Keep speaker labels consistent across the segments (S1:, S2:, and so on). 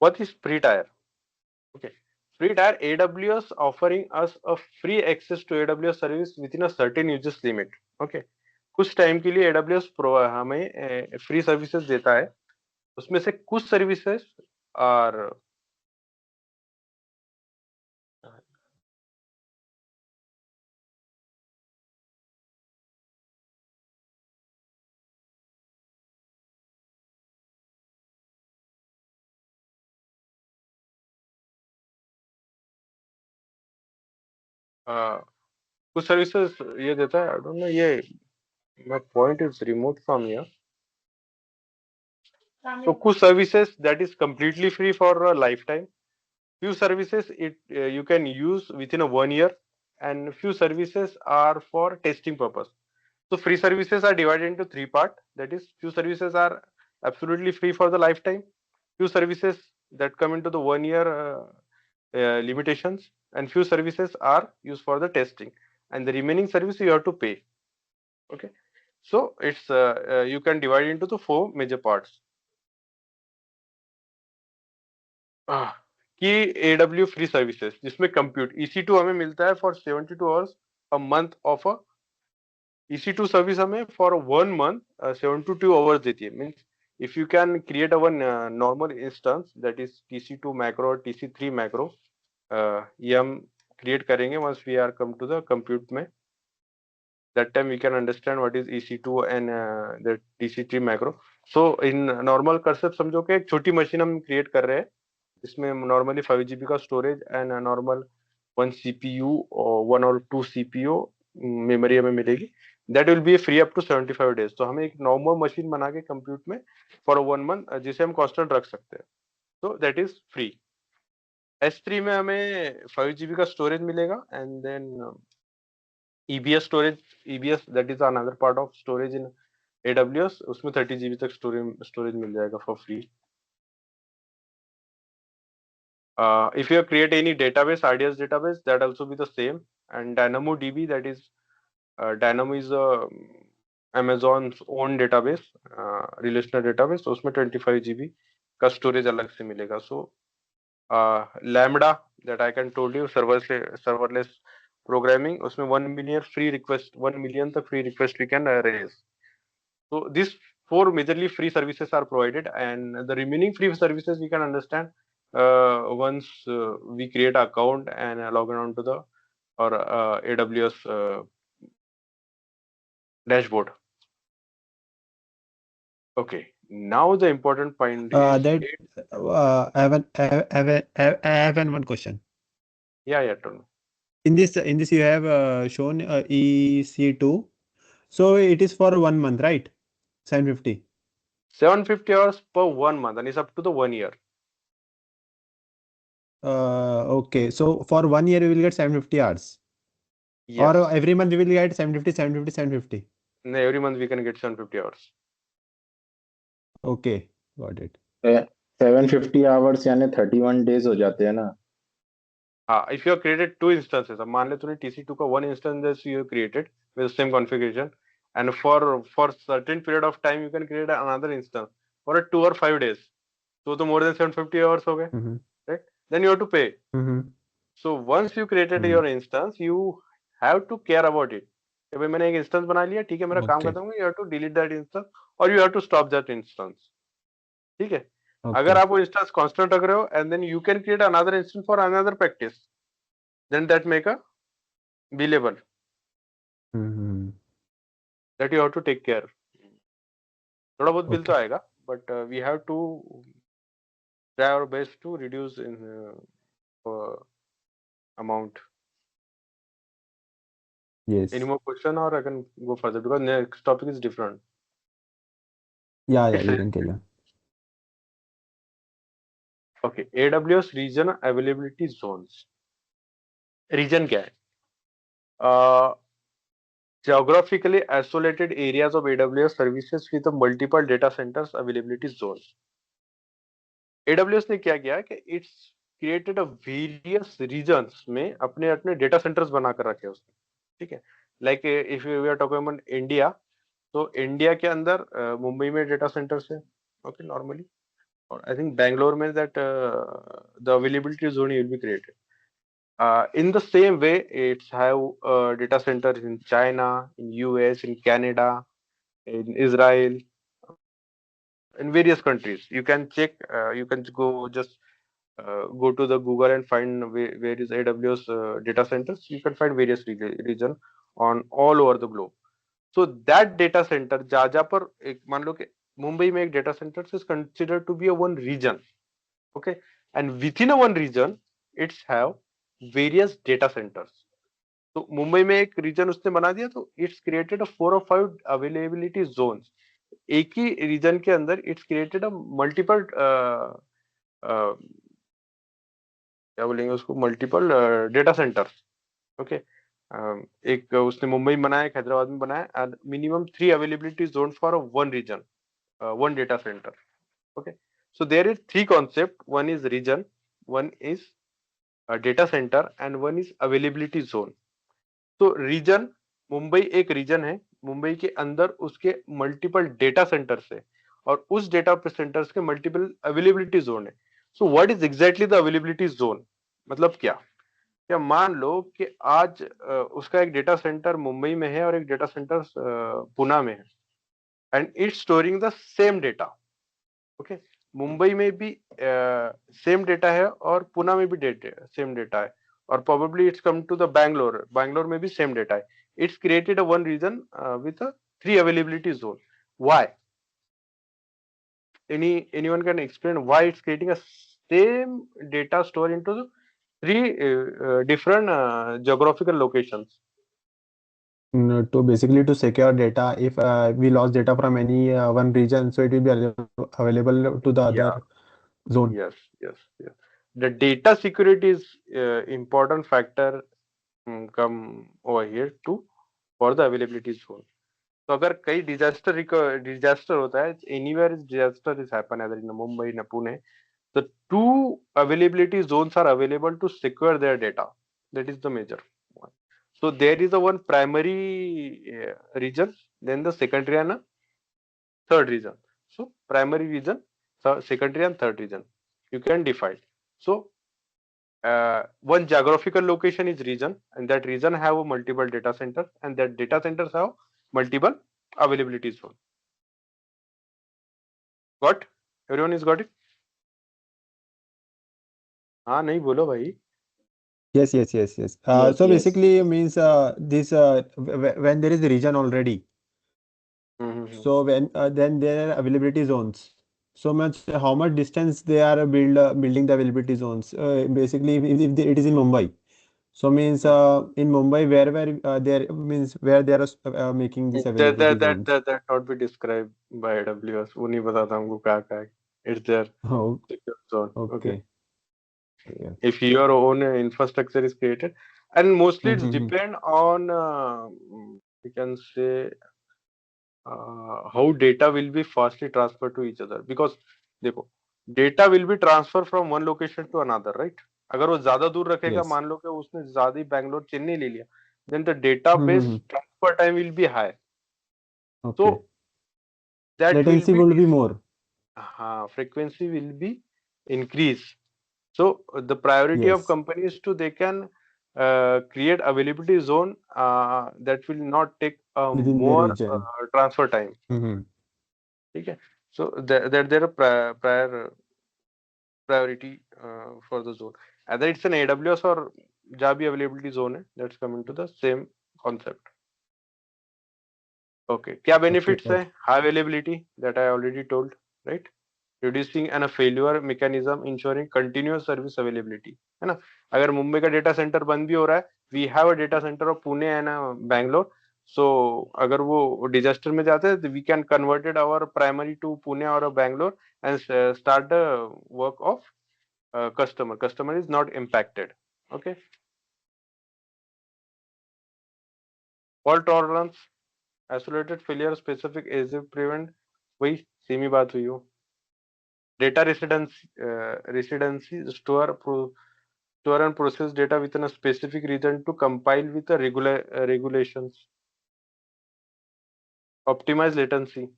S1: What is free tier? Okay, free tier, AWS offering us a free access to AWS service within a certain users limit. Okay, कुछ time के लिए AWS pro हमें free services देता है, उसमें से कुछ सर्विसेज और कुछ सर्विसेज ये देता है, आई डोंट नो, ये my point is removed from here. So कुछ services that is completely free for a lifetime. Few services you can use within a 1 year, and few services are for testing purpose. So free services are divided into three parts. That is, few services are absolutely free for the lifetime. Few services that come into the 1 year limitations, and few services are used for the testing, and the remaining service you have to pay. Okay, so it's you can divide into the four major parts. कि AW free services जिसमें compute EC2 हमें मिलता है for 72 hours a month of a EC2 service हमें for 1 month 72 hours देती है. Means if you can create a one normal instance that is TC2 micro और TC3 micro, ये हम क्रिएट करेंगे once we are come to the compute में. that time we can understand what is EC2 and the TC3 macro. So in normal concept समझो कि एक छोटी machine हम क्रिएट कर रहे हैं इसमें नॉर्मली 5 GB का स्टोरेज एंड नॉर्मल 1 CPU और 1 और 2 CPU मेमोरी हमें मिलेगी. That will be free up to 75 days. तो हमें एक नॉर्मल मशीन बना के कंप्यूट में फॉर 1 मंथ जिसे हम कांस्टेंट रख सकते हैं. तो दैट इज फ्री. S3 में हमें 5 GB का स्टोरेज मिलेगा and then EBS storage, EBS that is another part of storage in AWS, उसमें 30 GB तक storage मिल जाएगा for free. If you create any database, RDS database, that also be the same. And DynamoDB, that is Dynamo is Amazon's own database, relational database. उसमें 25 GB का storage अलग से मिलेगा. So Lambda that I can told you serverless programming, उसमें 1 million free request, 1 million तक free request we can raise. So these four majorly free services are provided, and the remaining free services we can understand once we create an account and log on to the or AWS dashboard. Okay, now the important point is
S2: I have one question.
S1: Yeah, tell me.
S2: In this you have shown EC2, so it is for 1 month, right? 750.
S1: 750 hours per 1 month, and it's up to the 1 year.
S2: Okay, so for 1 year we will get 750 hours.
S1: Yes.
S2: Or every month we will get 750, 750, 750.
S1: No, every month we can get 750 hours.
S2: Okay, got it.
S3: 750 hours यानी 31 days हो जाते हैं ना.
S1: If you have created two instances, अब मान ले तूने TC2 का one instance you have created with the same configuration, and for certain period of time you can create another instance for a 2 or 5 days. So the more than 750 hours हो गए, right? Then you have to pay. So once you created your instance, you have to care about it. कि भाई मैंने एक instance बना लिया, ठीक है, मेरा काम खत्म हो गया, you have to delete that instance or you have to stop that instance. ठीक है. अगर आप वो इंस्टेंस कांस्टेंट रख रहे हो and then you can create another instance for another practice, then that make a billable. That you have to take care. थोड़ा बहुत बिल तो आएगा, but we have to try our best to reduce in amount.
S2: Yes.
S1: Any more question, or I can go further because next topic is different.
S2: Yeah, you can tell.
S1: Okay, AWS region availability zones. Region क्या है? Geographically isolated areas of AWS services with a multiple data centers availability zones. AWS ने क्या किया कि it's created a various regions में अपने अपने data centers बना कर रखे उसने. ठीक है. Like if we are talking about India, तो इंडिया के अंदर मुंबई में डेटा सेंटर्स है, okay, normally. or I think Bangalore में that the availability zone will be created. In the same way, it's have data centers in China, in US, in Canada, in Israel, in various countries. You can check. You can go just go to the Google and find where is AWS data centers. You can find various region on all over the globe. So that data center जहाँ पर एक मान लो कि मुंबई में एक data center is considered to be a one region, okay, and within a one region it's have various data centers. तो मुंबई में एक रीजन उसने बना दिया तो it's created a 4 or 5 availability zones. एक ही रीजन के अंदर इट्स क्रिएटेड अ मल्टीपल क्या बोलेंगे उसको मल्टीपल डेटा सेंटर्स. ओके, एक उसने मुंबई में बनाया, एक हैदराबाद में बनाया, and minimum 3 availability zone for one region, one data center. Okay, so there is 3 concept. One is region, one is a data center, and one is availability zone. तो reason, Mumbai एक reason है, मुंबई के अंदर उसके मल्टीपल डेटा सेंटर्स है और उस data centres के मल्टीपल अवेलेबिलिटी जोन है. So what is exactly the availability zone? मतलब क्या क्या मान लो कि आज उसका एक डेटा सेंटर मुंबई में है और एक डेटा सेंटर पुणे में है, and it's storing the same data. Okay, Mumbai में भी सेम डेटा है और पुणे में भी सेम डेटा है, और probably it's come to the Bangalore में भी सेम डेटा है. It's created a one region with a 3 availability zone. Why? Anyone can explain why it's creating a same data store into the 3 different geographical locations?
S2: To basically to secure data, if we lost data from any one region, so it will be available to the
S1: Yeah.
S2: other zone.
S1: Yes. The data security is important factor come over here too for the availability zone. तो अगर कई disaster होता है, anywhere disaster is happen, either in Mumbai, in Pune, the 2 availability zones are available to secure their data. That is the major one. So there is a one primary region, then the secondary and a third region. So primary region, secondary and third region you can divide. So one geographical location is region, and that region have a multiple data centers, and that data centers have multiple availability zone. Got? Everyone is got it? हाँ नहीं बोलो भाई.
S2: Yes.
S3: Yes,
S2: So
S3: yes.
S2: basically means this when there is a region already, so when then there are availability zones. So much how much distance they are building the availability zones. Basically, if it is in Mumbai, so means in Mumbai where there means where they are making this availability zones.
S1: that not be described by AWS. वो नहीं बताता हमको क्या है. It's their
S2: Oh,
S1: secure zone. Okay.
S2: Yeah.
S1: If your own infrastructure is created, and mostly it's
S2: Mhm.
S1: depend on we can say how data will be fastly transferred to each other, because देखो data will be transferred from one location to another, right? अगर वो ज्यादा दूर रखेगा,
S2: Yes.
S1: मान लो कि उसने ज्यादा ही बैंगलोर चेन्नई ले लिया, then the database transfer time will be high.
S2: Okay.
S1: So that will
S2: Latency
S1: be
S2: will be more.
S1: frequency will be increase. So the priority of
S2: Yes.
S1: companies to they can create availability zone that will not take
S2: Within their
S1: more
S2: region.
S1: transfer time.
S2: Mhm.
S1: ठीक है. So there are priority for the zone. Either it's an AWS or जहाँ भी availability zone है, that's coming to the same concept. Okay. क्या benefits है? High availability that I already told, right? Reducing and a failure mechanism, ensuring continuous service availability, है ना? अगर मुंबई का data centre बंद भी हो रहा है, we have a data center of Pune and Bangalore. So अगर वो डिजास्टर में जाते हैं, we can convert it our primary to Pune or Bangalore and start the work of customer. Customer is not impacted. Okay. Fault tolerance, isolated failure, specific as prevent, वही same ही बात हुई हो. Data residency, store and process data within a specific region to compile with the regulations. Optimize latency.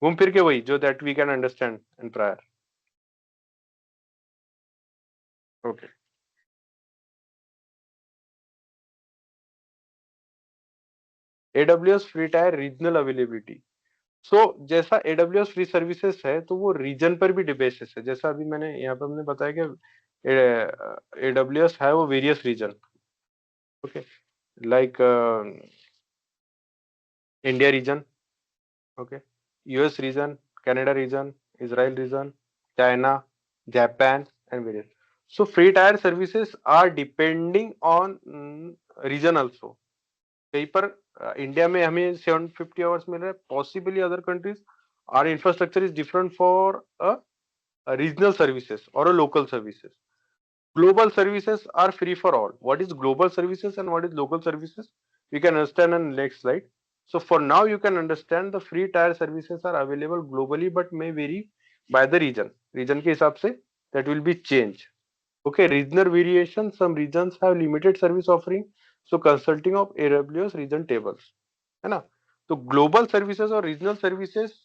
S1: घूम फिर के वही जो that we can understand in prior. Okay AWS free tier regional availability. So जैसा AWS free services है तो वो reason पर भी बेसिस है। जैसा अभी मैंने यहाँ पे हमने बताया कि AWS है वो various region, okay, like India region, okay, US region, Canada region, Israel region, China, Japan, and various. So free tier services are depending on region also. कहीं पर इंडिया में हमें 750 आवर्स मिल रहा है, possibly other countries are infrastructure is different for a regional services और a local services. Global services are free for all. What is global services and what is local services? We can understand in the next slide. So for now, you can understand the free tier services are available globally, but may vary by the region. Region के हिसाब से that will be changed. Okay, regional variation. Some regions have limited service offering. So consulting of AWS region tables, है ना? तो global services और regional services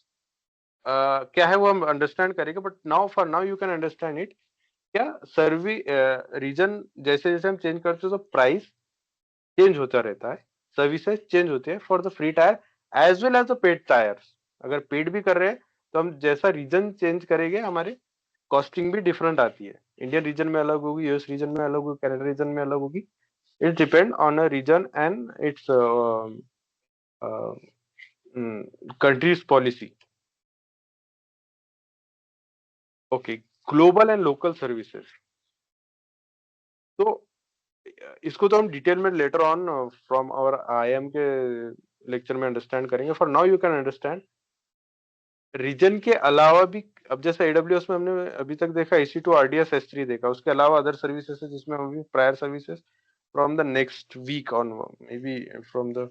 S1: क्या है वो हम understand करेंगे. But now for now you can understand it. क्या सर्वी रीजन जैसे जैसे हम चेंज करते हैं तो प्राइस चेंज होता रहता है, सर्विसेज चेंज होते हैं for the free tier as well as the paid tiers. अगर पेड भी कर रहे हैं तो हम जैसा रीजन चेंज करेंगे हमारे कॉस्टिंग भी डिफरेंट आती है. इंडियन रीजन में अलग होगी, यूएस रीजन में अलग होगी, कनाडा रीजन में अलग होगी. It depend on a region and its countries policy. Okay, global and local services. तो इसको तो हम डिटेल में later on from our IAM के लेक्चर में अंडरस्टैंड करेंगे. For now you can understand region के अलावा भी. अब जैसे एडब्ल्यूएस में हमने अभी तक देखा EC2 RDS S3 देखा, उसके अलावा अदर सर्विसेज है जिसमें अभी prior services from the next week on, maybe from the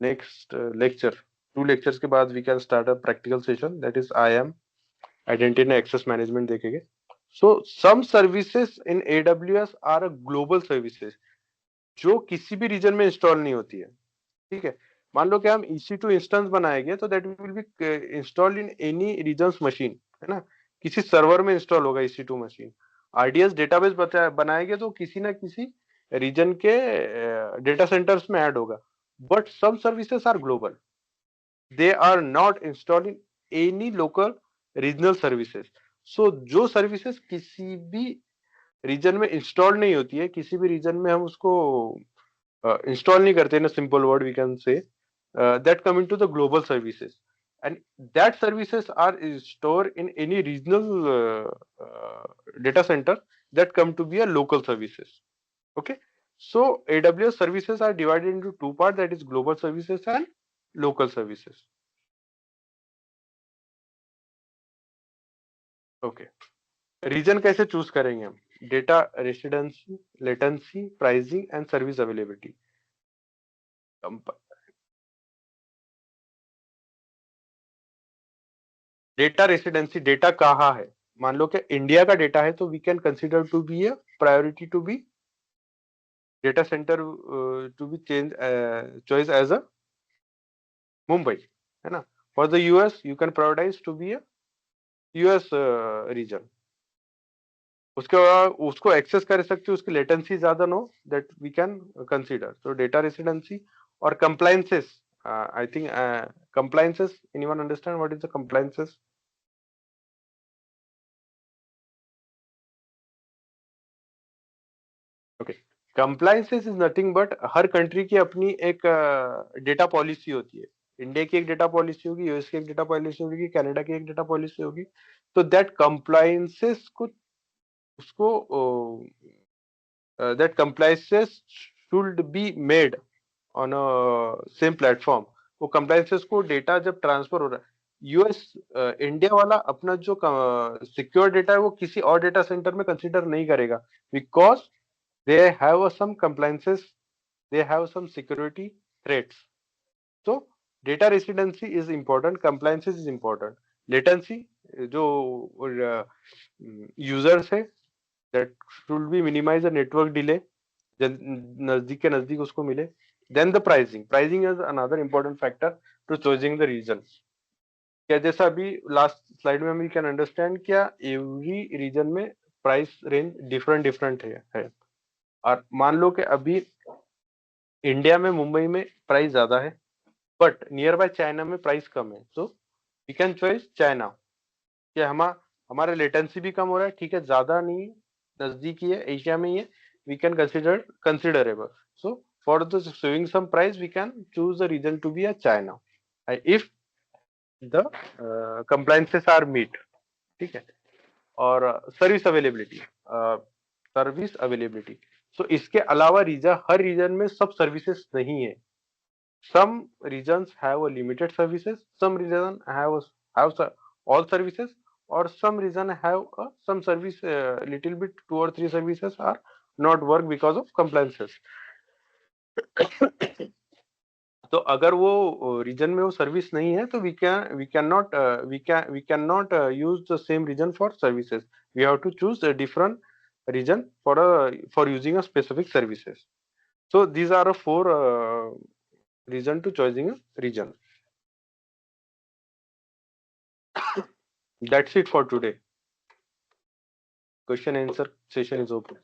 S1: next lecture, 2 lectures के बाद we can start a practical session that is IAM identity and access management देखेंगे. So some services in AWS are a global services जो किसी भी reason में install नहीं होती है. ठीक है, मान लो कि हम EC2 इंस्टेंस बनाएंगे तो that will be installed in any regions machine, है ना, किसी सर्वर में इंस्टॉल होगा EC2 मशीन. RDS डेटाबेस बनाएंगे तो किसी ना किसी रीजन के डेटा सेंटर्स में ऐड होगा. But some services are global, they are not installed in any local regional services. So जो सर्विसेज किसी भी रीजन में इंस्टॉल नहीं होती है, किसी भी रीजन में हम उसको इंस्टॉल नहीं करते, in simple word we can say that come into the global services, and that services are store in any regional data center that come to be a local services. Okay, so AWS services are divided into 2 parts, that is global services and local services. Okay, region कैसे choose करेंगे हम? Data residency, latency, pricing and service availability. Data residency, data कहाँ है. मान लो कि India का data है तो we can consider to be a priority to be data center to be change choice as a Mumbai, है ना. For the US you can prioritize to be a US region. उसके बाद उसको एक्सेस कर सकते हो, उसकी लेटेंसी ज्यादा no, that we can consider. तो डेटा रेसिडेंसी और compliances. I think compliances, anyone understand what is the compliances? Okay, compliances is nothing but her country की अपनी एक डेटा पॉलिसी होती है. इंडिया की एक डेटा पॉलिसी होगी, यूएस की एक डेटा पॉलिसी होगी, कनाडा की एक डेटा पॉलिसी होगी. तो दैट compliances को उसको that compliances should be made on a same platform. वो compliances को डेटा जब ट्रांसफर हो रहा है, यूएस इंडिया वाला अपना जो सिक्योर डेटा है वो किसी और डेटा सेंटर में कंसीडर नहीं करेगा, because they have some compliances, they have some security threats. So data residency is important, compliances is important. Latency जो यूजर्स है, that should be minimize the network delay, नजदीक के नजदीक उसको मिले. Then the pricing is another important factor to choosing the region. क्या जैसा अभी लास्ट स्लाइड में हम कैन अंडरस्टैंड क्या एवरी रीजन में प्राइस रेंज डिफरेंट है। और मान लो कि अभी इंडिया में मुंबई में प्राइस ज्यादा है, बट नियर बाय चाइना में प्राइस कम है, तो वी कैन चॉइस चाइना। कि हमारा लेटेंसी भी कम हो रहा है, ठीक है, ज्यादा नहीं, नजदीकी है, एशिया में ही है, we can considerable. So for the saving some price, we can choose the region to be a China if the compliances are meet. ठीक है। और सर्विस अवेलेबिलिटी, सो इसके अलावा हर रीजन में सब सर्विसेज नहीं है। some regions have a limited services, some region have all services, or some region have some service, little bit 2 or 3 services are not work because of compliances. तो अगर वो reason में वो सर्विस नहीं है तो we can not use the same region for services, we have to choose different region for using a specific services. So these are 4 reason to choosing a region. That's it for today. Question answer session is open.